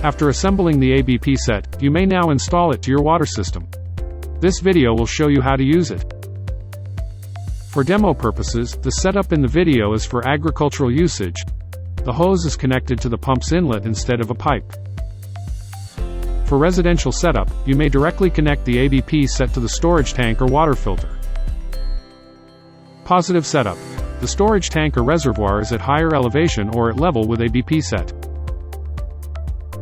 After assembling the ABP set, you may now install it to your water system. This video will show you how to use it. For demo purposes, the setup in the video is for agricultural usage. The hose is connected to the pump's inlet instead of a pipe. For residential setup, you may directly connect the ABP set to the storage tank or water filter. Positive setup. The storage tank or reservoir is at higher elevation or at level with ABP set.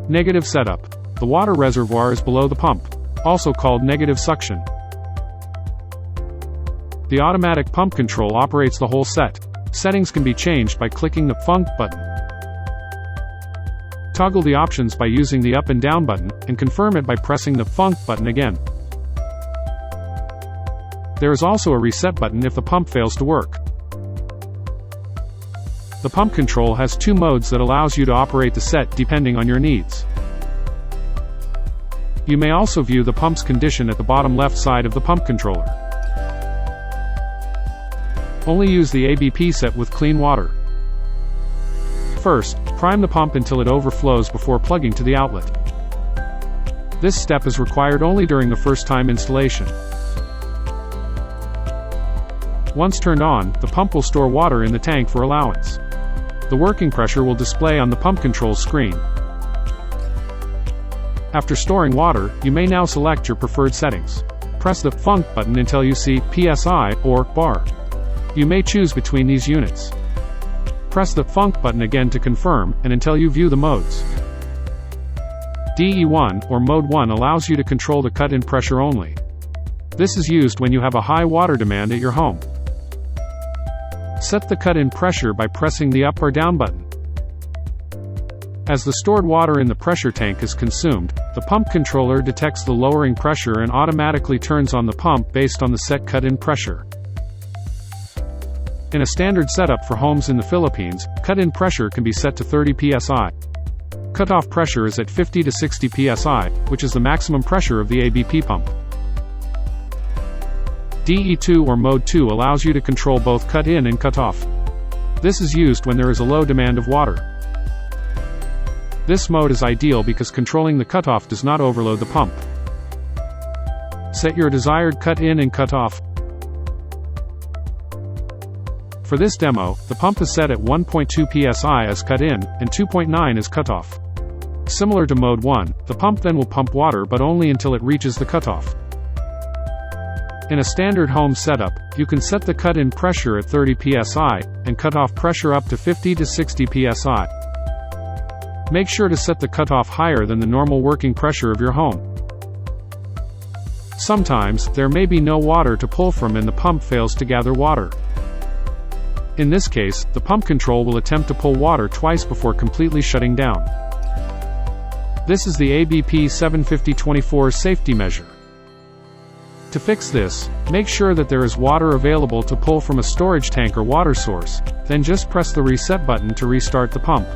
Negative setup. The water reservoir is below the pump, also called negative suction. The automatic pump control operates the whole set. Settings can be changed by clicking the Func button. Toggle the options by using the up and down button, and confirm it by pressing the Func button again. There is also a reset button if the pump fails to work. The pump control has two modes that allows you to operate the set depending on your needs. You may also view the pump's condition at the bottom left side of the pump controller. Only use the ABP set with clean water. First, prime the pump until it overflows before plugging to the outlet. This step is required only during the first time installation. Once turned on, the pump will store water in the tank for allowance. The working pressure will display on the pump control screen. After storing water, you may now select your preferred settings. Press the Func button until you see PSI or bar. You may choose between these units. Press the Func button again to confirm, and until you view the modes. DE1 or Mode 1 allows you to control the cut-in pressure only. This is used when you have a high water demand at your home. Set the cut-in pressure by pressing the up or down button. As the stored water in the pressure tank is consumed, the pump controller detects the lowering pressure and automatically turns on the pump based on the set cut-in pressure. In a standard setup for homes in the Philippines, cut-in pressure can be set to 30 psi. Cut-off pressure is at 50 to 60 psi, which is the maximum pressure of the ABP pump. DE2 or Mode 2 allows you to control both cut-in and cut-off. This is used when there is a low demand of water. This mode is ideal because controlling the cut-off does not overload the pump. Set your desired cut-in and cut-off. For this demo, the pump is set at 1.2 psi as cut-in, and 2.9 as cut-off. Similar to Mode 1, the pump then will pump water but only until it reaches the cut-off. In a standard home setup, you can set the cut-in pressure at 30 psi, and cut-off pressure up to 50 to 60 psi. Make sure to set the cut-off higher than the normal working pressure of your home. Sometimes, there may be no water to pull from and the pump fails to gather water. In this case, the pump control will attempt to pull water twice before completely shutting down. This is the ABP-750-24 safety measure. To fix this, make sure that there is water available to pull from a storage tank or water source, then just press the reset button to restart the pump.